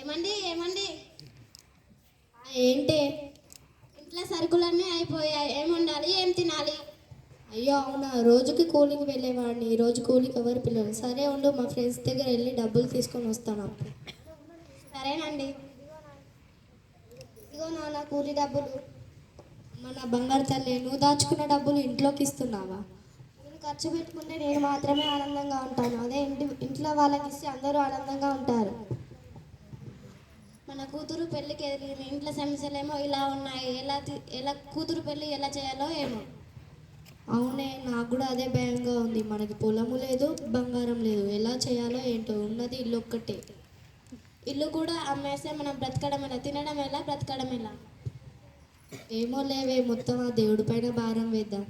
ఏమండి ఏమండి ఏంటి? ఇంట్లో సరుకులన్నీ అయిపోయాయి. ఏం ఉండాలి, ఏం తినాలి? అయ్యో అవునా, రోజుకి కూలికి వెళ్ళేవాడిని, ఈరోజు కూలికి ఎవరు పిల్లలు? సరే ఉండు, మా ఫ్రెండ్స్ దగ్గర వెళ్ళి డబ్బులు తీసుకొని వస్తాను అప్పుడు. సరేనండి. ఇదిగో నాన్న కూలి డబ్బులు. మన బంగారు తల్లి, నువ్వు దాచుకున్న డబ్బులు ఇంట్లోకి ఇస్తున్నావా? నేను ఖర్చు పెట్టుకుంటే నేను మాత్రమే ఆనందంగా ఉంటాను. అదే ఇంట్లో వాళ్ళకి ఇస్తే అందరూ ఆనందంగా ఉంటారు. మన కూతురు పెళ్ళికి ఎదిరింది. ఇంట్లో సమస్యలేమో ఇలా ఉన్నాయి. ఎలా కూతురు పెళ్ళి ఎలా చేయాలో ఏమో. అవునే, నాకు కూడా అదే భయంగా ఉంది. మనకి పొలము లేదు, బంగారం లేదు, ఎలా చేయాలో ఏంటో. ఉన్నది ఇల్లు ఒక్కటే. ఇల్లు కూడా అమ్మేస్తే మనం బ్రతకడం ఎలా, తినడం ఎలా, బ్రతకడం ఎలా? ఏమో లేవే, మొత్తం ఆ దేవుడి పైన భారం వేద్దాం.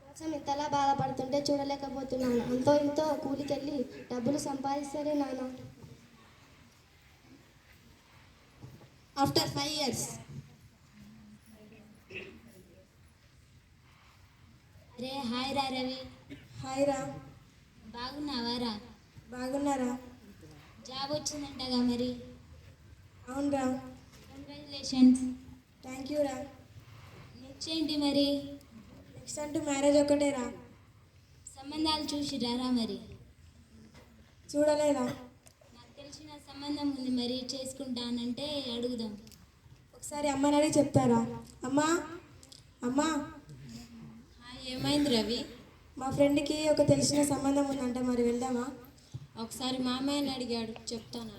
కోసం ఇంతలా బాధపడుతుంటే చూడలేకపోతున్నాను. అంతో ఇంతో కూలికెళ్ళి డబ్బులు సంపాదిస్తేనే నాన్న. After 5 years. అరే హాయ్ రా రవి. హాయ్ రా. బాగున్నావా రా? బాగున్నారా? జాబ్ వచ్చిందంటగా మరి? అవునరా. కంగ్రాచులేషన్స్. థ్యాంక్ యూ రా. నెక్స్ట్ ఏంటి మరి? నెక్స్ట్ అంటూ మ్యారేజ్ ఒకటే రా. సంబంధాలు చూసిరారా మరి? చూడలేదా? నాకు తెలిసిన సంబంధం ఉంది, మరి చేసుకుంటానంటే అడుగుదాం. ఒకసారి అమ్మని అడిగి చెప్తారా? అమ్మా, అమ్మా. ఏమైంది రవి? మా ఫ్రెండ్కి ఒక తెలిసిన సంబంధం ఉందంట, మరి వెళ్దామా? ఒకసారి మామయ్యని అడిగాడు, చెప్తాను.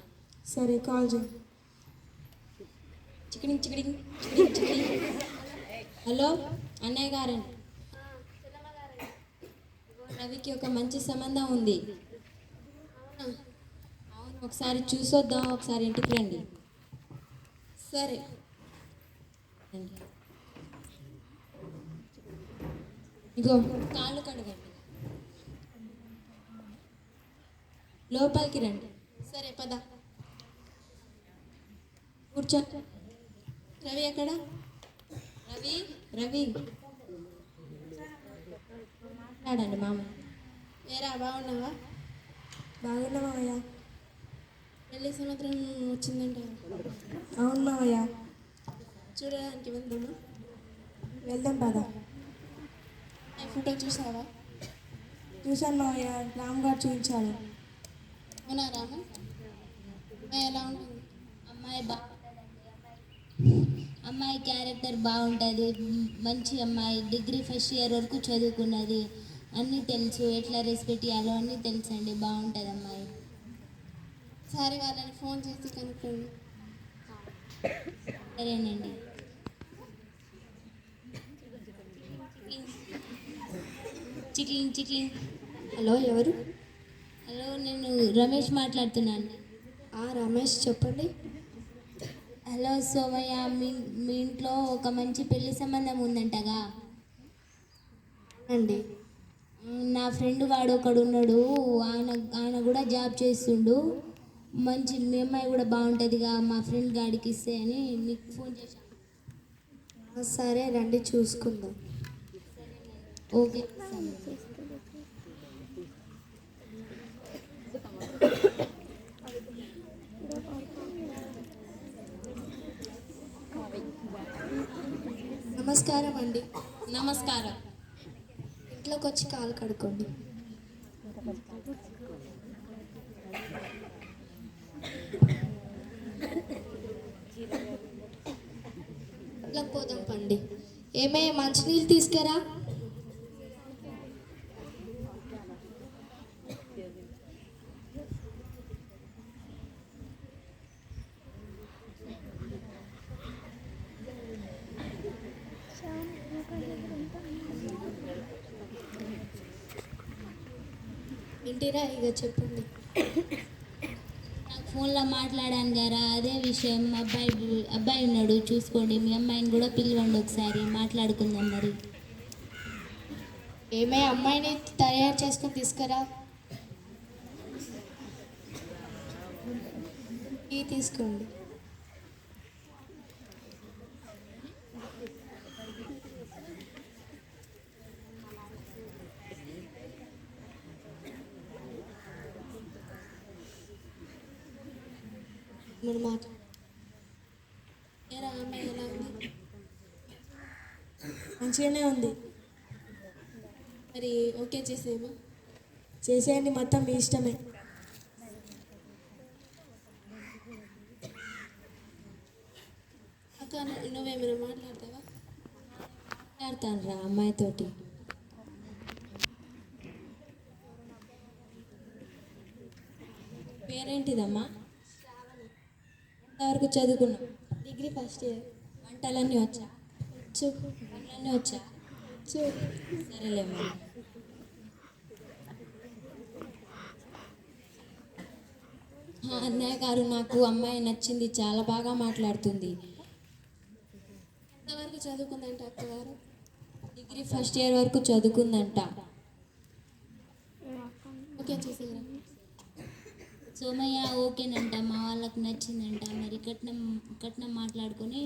సరే, కాల్ చేయి. చికిడింగ్ చికిడింగ్ చికిడింగ్ చికిడింగ్. హలో అన్నయ్య గారండి. రవికి ఒక మంచి సంబంధం ఉంది. అవును, ఒకసారి చూసొద్దాం. ఒకసారి ఇంటికి రండి. సరే. ఇగో కాళ్ళు కడగండి, లోపలికి రండి. సరే పద. కూర్చో. రవి ఎక్కడ? రవి రవి మాట్లాడండి మామ. ఏరా, బాగున్నావా? బాగున్నా మామయ్య. పెళ్లి సంవత్సరం వచ్చిందంట. అవును మామయ్య. చూడడానికి వెళ్దామా? వెళ్దాం పద. ఫోటో చూసావా? చూశాను మామయ్య, రామ్ గారు చూపించాడు. అవునా రాము? అమ్మాయి ఎలా ఉంటుంది? అమ్మాయి క్యారెక్టర్ బాగుంటుంది. మంచి అమ్మాయి, డిగ్రీ ఫస్ట్ ఇయర్ వరకు చదువుకున్నది. అన్నీ తెలుసు, ఎట్లా రెస్పెక్ట్ ఇవ్వాలో అన్నీ తెలుసు అండి. బాగుంటుంది అమ్మాయి. సరే, వాళ్ళని ఫోన్ చేసి కనుక్కోండి. సరేనండి. చిక్లింగ్ చిక్లింగ్. హలో, ఎవరు? హలో, నేను రమేష్ మాట్లాడుతున్నాను. రమేష్, చెప్పండి. హలో సోమయ్య, మీ ఇంట్లో ఒక మంచి పెళ్లి సంబంధం ఉందంటగా? అండి. నా ఫ్రెండ్ వాడు ఒకడు ఉన్నాడు. ఆయన ఆయన కూడా జాబ్ చేస్తుండు. మంచి మీ అమ్మాయి కూడా బాగుంటుందిగా, మా ఫ్రెండ్ గాడికి ఇస్తే అని మీకు ఫోన్ చేశాను. సరే రండి, చూసుకుందాం. ఓకే. నమస్కారం అండి. నమస్కారం. ఇంట్లోకి వచ్చి కాలు కడుక్కోండి. ఇంట్లోకి పోదాం పండి. ఏమే, మంచినీళ్ళు తీసుకురా. ఏంటిరా, ఇక చెప్పండి. నాకు ఫోన్లో మాట్లాడాను గారా, అదే విషయం. అబ్బాయి ఉన్నాడు, చూసుకోండి. మీ అమ్మాయిని కూడా పిలవండి, ఒకసారి మాట్లాడుకుందాం. మరి ఏమే, అమ్మాయిని తయారు చేసుకొని తీసుకురా. తీసుకోండి. మనం మాట ఏరా అమ్మాయి ఎలా ఉంది? మంచిగానే ఉంది. మరి ఓకే చేసేమా? చేసేయండి, మొత్తం మీ ఇష్టమే. అక్క నువ్వేమైనా మాట్లాడతావా? మాట్లాడతాను రా అమ్మాయితోటి. పేరేంటిదమ్మా? ఎంతవరకు చదువుకున్నావు? Degree first year. వంటలన్నీ వచ్చా? వచ్చు. పనులన్నీ వచ్చా? వచ్చు. సరేలే మరి. అన్నయ్య గారు, నాకు అమ్మాయి నచ్చింది, చాలా బాగా మాట్లాడుతుంది. ఎంతవరకు చదువుకుందంట అక్కగారు? డిగ్రీ ఫస్ట్ ఇయర్ వరకు చదువుకుందంట. ఓకే చేసేయరా? సోమయ్య ఓకేనంట, మా వాళ్ళకి నచ్చిందంట. మరి కట్నం కట్నం మాట్లాడుకొని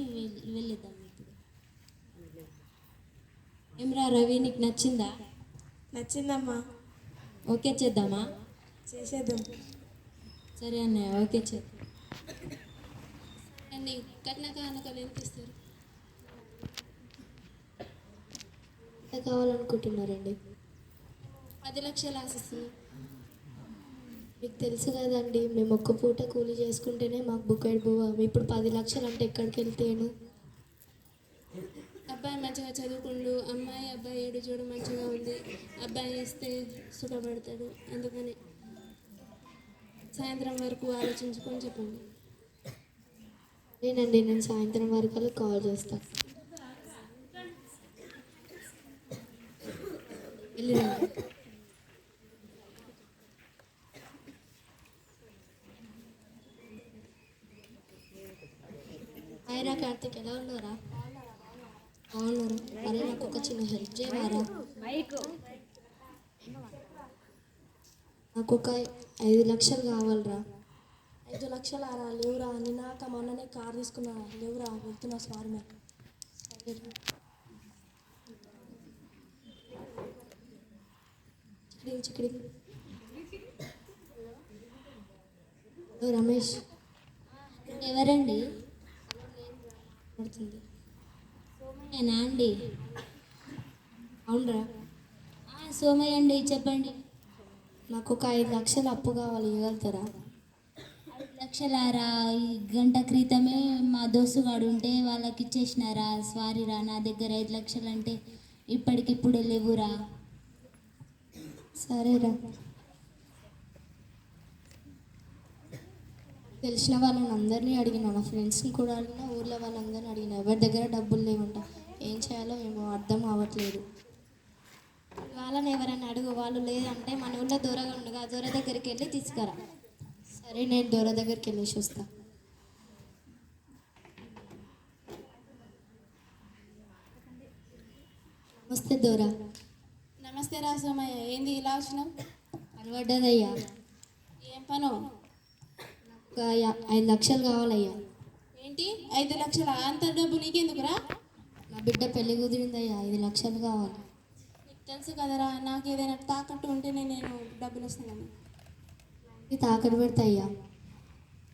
వెళ్ళిద్దాం ఇప్పుడు. ఏమ్రా రవి, నీకు నచ్చిందా? నచ్చిందమ్మా. ఓకే చేద్దామా? చేసేద్దాం. సరే అన్నయ్య, ఓకే చేద్దాం. అండి, కట్న కానుకలు ఎంత ఇస్తారు? ఎంత కావాలనుకుంటున్నారండి? 10 లక్షలు ఆశిస్తున్నాం. మీకు తెలుసు కదండి, మేము ఒక్క పూట కూలి చేసుకుంటేనే మాకు బుక్కడి పోవా. ఇప్పుడు 10 లక్షలు అంటే ఎక్కడికి వెళ్తేను? అబ్బాయి మంచిగా చదువుకుండు, అమ్మాయి అబ్బాయి ఏడు చూడు మంచిగా ఉంది. అబ్బాయి ఇస్తే సుఖపడతాడు. అందుకని సాయంత్రం వరకు ఆలోచించుకొని చెప్పండి. నేనండి, నేను సాయంత్రం వరకు కాల్ చేస్తాను. వెళ్ళిరండి. హాయ్రా కార్తిక్, ఎలా ఉన్నారా? అవునరా. అరే, నాకు ఒక చిన్న హెల్ప్ చేయవారా? నాకు ఒక 5 లక్షలు కావాలరా. 5 లక్షలు ఆరా? లేవురా, నిన్నాక మొన్ననే కార్ తీసుకున్నా. లేవురా, వెళ్తున్నా స్వామి. చిక్కిడి చిక్కిడి. ఓ రమేష్ ఎవరండి? పడుతుంది. నేనా అండి? అవునరా. సోమయ్య అండి, చెప్పండి. నాకు ఒక 5 లక్షలు అప్పు కావాలి, ఇవ్వగలుగుతారా? 5 లక్షలారా? ఈ గంట క్రితమే మా దోస్తుగాడు ఉంటే వాళ్ళకి ఇచ్చేసినారా. సారీరా, నా దగ్గర 5 లక్షలు అంటే ఇప్పటికిప్పుడే లేవురా. సరేరా. తెలిసిన వాళ్ళని అందరినీ అడిగినా, నా ఫ్రెండ్స్ని కూడా అడిగినా, ఊర్లో వాళ్ళందరినీ అడిగినా, ఎవరి దగ్గర డబ్బులు లేవంట. ఏం చేయాలో ఏమో అర్థం అవ్వట్లేదు. వాళ్ళని ఎవరైనా అడుగు, వాళ్ళు లేదంటే మన ఊళ్ళో దూరంగా ఉండగా దూర దగ్గరికి వెళ్ళి తీసుకురా. సరే, నేను దూర దగ్గరికి వెళ్ళేసి వస్తా. నమస్తే దూరా. నమస్తే రా సోమయ్య, ఏంది ఇలా వచ్చినావు? అలవడ్డదయ్యా. ఏం పను? ఒక 5 లక్షలు కావాలయ్యా. ఏంటి 5 లక్షల? అంత డబ్బు నీకెందుకురా? నా బిడ్డ పెళ్లి కుదిరిందయ్యా, 5 లక్షలు కావాలి. నీకు తెలుసు కదరా, నాకు ఏదైనా తాకట్టు ఉంటేనే నేను డబ్బులు ఇస్తానని. ఇది తాకట్టు పెడతాయ్యా.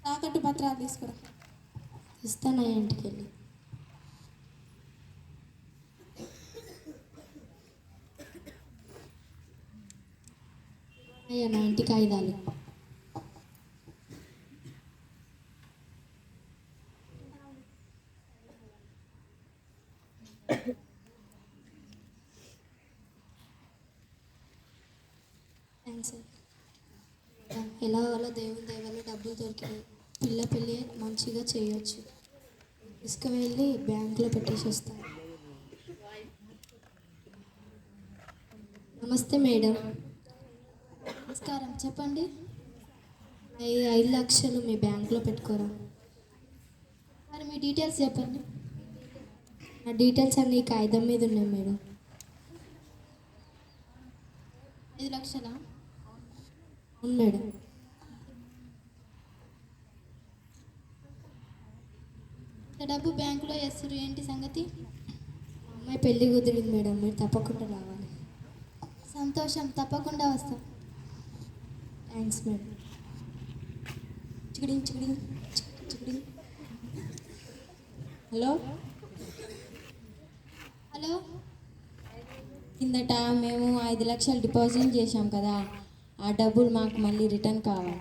తాకట్టు పత్రాలు తీసుకురా. ఇస్తానయ్యా ఇంటికి వెళ్ళి. అయ్యా, నా ఇంటి కాగితాలు. థ్యాంక్స్. ఎలా వాళ్ళ దేవుని దయవల్ల డబ్బులు దొరికినాయి. పెళ్ళి మంచిగా చేయొచ్చు. తీసుకువెళ్ళి బ్యాంకులో పెట్టేసి వస్తాను. నమస్తే మేడం. నమస్కారం, చెప్పండి. 5 లక్షలు మీ బ్యాంకులో పెట్టుకోరా. మరి మీ డీటెయిల్స్ చెప్పండి. నా డీటెయిల్స్ అన్నీ ఈ కాగితం మీద ఉన్నాయి మేడం. 5 లక్షలా? అవును మేడం. ఇంత డబ్బు బ్యాంకులో వేస్తారు, ఏంటి సంగతి? మా అమ్మాయి పెళ్ళి కుదిరింది మేడం, మీరు తప్పకుండా రావాలి. సంతోషం, తప్పకుండా వస్తాం. Thanks madam. చికిడి చికిడి. హలో, హలో, కిందట మేము 5 లక్షలు డిపాజిట్ చేశాం కదా, ఆ డబ్బులు మాకు మళ్ళీ రిటర్న్ కావాలి.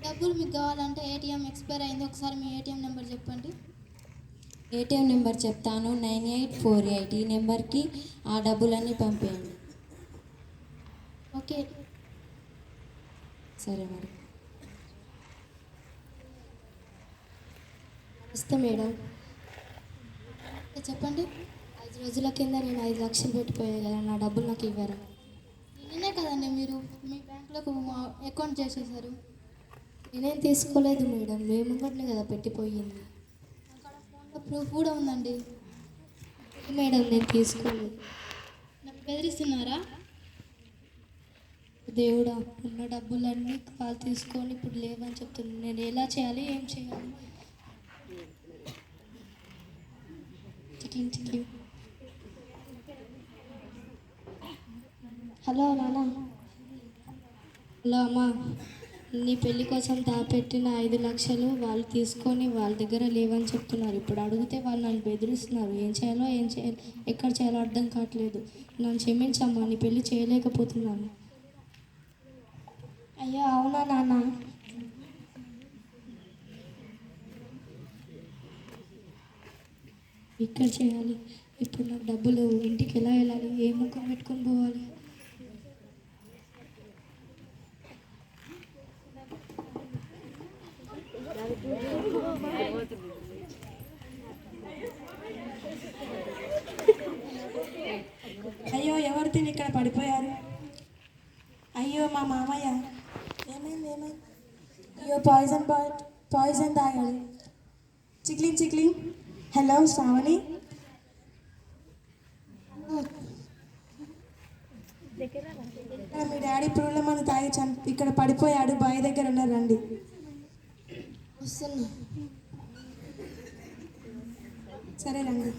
డబ్బులు మీకు కావాలంటే ఏటీఎం ఎక్స్పైర్ అయింది. ఒకసారి మీ ఏటీఎం నెంబర్ చెప్పండి. ఏటీఎం నెంబర్ చెప్తాను, 9848. ఈ నెంబర్కి ఆ డబ్బులన్నీ పంపేయండి. ఓకే. సరే మరి. నమస్తే మేడం. చెప్పండి. 5 రోజుల కింద నేను 5 లక్షలు పెట్టిపోయాను కదా, నా డబ్బులు నాకు ఇవ్వరా? నిన్నే కదండి మీరు మీ బ్యాంకులోకి అకౌంట్ చేసేసారు. నేనేం తీసుకోలేదు మేడం, మీ ముంగట్నే కదా పెట్టిపోయింది. అక్కడ ఫోన్లో ప్రూఫ్ కూడా ఉందండి. మేడం నేను తీసుకోలేదు. నన్ను బెదిరిస్తున్నారా? దేవుడా, ఉన్న డబ్బులన్నీ కాల్ తీసుకొని ఇప్పుడు లేవని చెప్తున్నాను. నేను ఎలా చేయాలి, ఏం చేయాలి? చిక్కింగ్. హలో నాన్న. హలో అమ్మా, నీ పెళ్ళి కోసం దాపెట్టిన 5 లక్షలు వాళ్ళు తీసుకొని వాళ్ళ దగ్గర లేవని చెప్తున్నారు. ఇప్పుడు అడిగితే వాళ్ళు నన్ను బెదిరిస్తున్నారు. ఏం చేయాలో ఎక్కడ చేయాలో అర్థం కావట్లేదు. నన్ను క్షమించమ్మా, నీ పెళ్ళి చేయలేకపోతున్నాను. అయ్యో అవునా నాన్న? ఇక్కడ చేయాలి. ఇప్పుడు నాకు డబ్బులు ఇంటికి ఎలా వెళ్ళాలి, ఏ ముఖం పెట్టుకొని పోవాలి? అయ్యో, ఎవరు తిని ఇక్కడ పడిపోయారు? అయ్యో మా మామయ్య. ఏమైంది? అయ్యో పాయిజన్ తాగాడు. చిక్లింగ్. హలో శ్రావణి. మీ డాడీ పురుగుల మందు తాగి ఇక్కడ పడిపోయాడు. బావి దగ్గర ఉన్నారు, రండి. వస్తున్నా. సరే రండి.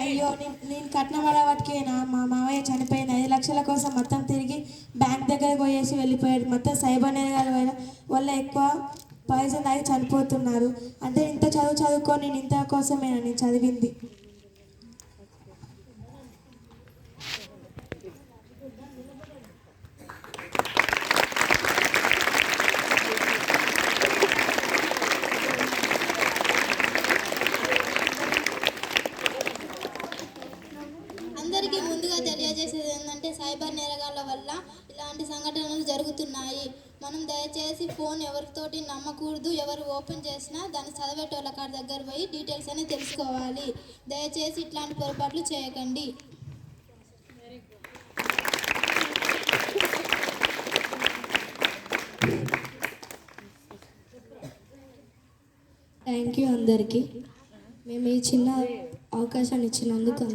అయ్యో, నేను కట్నం పడవటికేనా మా మామయ్య చనిపోయిన 5 లక్షల కోసం మొత్తం తిరిగి బ్యాంక్ దగ్గరకు పోయేసి వెళ్ళిపోయాడు. మొత్తం సైబర్ నేరాల వల్ల ఎక్కువ పాయిజన్ తాగి చనిపోతున్నారు. అంటే ఇంత చదువుకొని నేను ఇంత కోసమేనా నేను చదివింది? అందరికీ ముందుగా తెలియజేసేది ఏంటంటే సైబర్ నేరగాళ్ళ వల్ల ఇలాంటి సంఘటనలు జరుగుతున్నాయి. మనం దయచేసి ఫోన్ ఎవరితోటి నమ్మకూడదు. ఎవరు ఓపెన్ చేసినా దాన్ని చదివేటోళ్ళ కాడ దగ్గర పోయి డీటెయిల్స్ అనేది తెలుసుకోవాలి. దయచేసి ఇట్లాంటి పొరపాట్లు చేయకండి. థ్యాంక్ యూ అందరికీ. మేము ఈ చిన్న అవకాశాన్ని ఇచ్చినందుకు అందరికీ